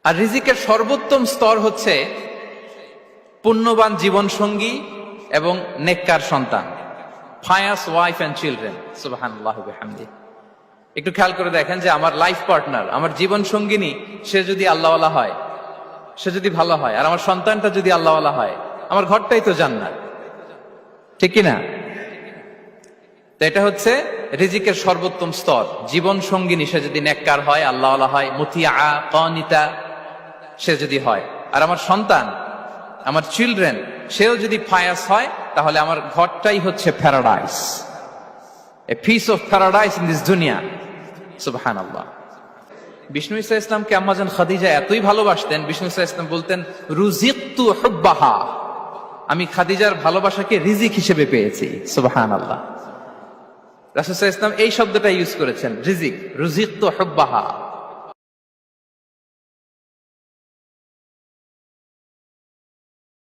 আর রিজিকের সর্বোত্তম স্তর হচ্ছে পুণ্যবান জীবন সঙ্গী এবং নেককার সন্তান, ফায়াস ওয়াইফ এন্ড চিলড্রেন। সুবহানাল্লাহ ওয়া বিহামদিহি। একটু খেয়াল করে দেখেন যে আমার লাইফ পার্টনার, আমার জীবন সঙ্গিনী, সে যদি আল্লাহওয়ালা হয়, সে যদি ভালো হয়, আর আমার সন্তানটা যদি আল্লাহওয়ালা হয়, আমার ঘরটাই তো জান্নাত, ঠিক কিনা? তো এটা হচ্ছে রিজিকের সর্বোত্তম স্তর। জীবন সঙ্গিনী সে যদি নেককার হয়, আল্লাহওয়ালা হয়, মুতিয়া কানিতা সে যদি হয়, আর আমার সন্তান, আমার চিলড্রেন, সেও যদি ফায়াস হয়, তাহলে আমার ঘরটাই হচ্ছে paradise, a piece of paradise in this দুনিয়া। সুবহানাল্লাহ। বিষ্ণু ঈসা ইসলামকে আম্মাজান খাদিজা এতই ভালোবাসতেন, বিষ্ণু ঈসা ইসলাম বলতেন রুজিকতু হুব্বাহা, আমি খাদিজার ভালোবাসাকে রিজিক হিসেবে পেয়েছি। সুবহানাল্লাহ। রাসূল সাল্লাল্লাহু আলাইহি ওয়াসাল্লাম এই শব্দটা ইউজ করেছেন, রিজিক, রুজিকতু হুব্বাহা।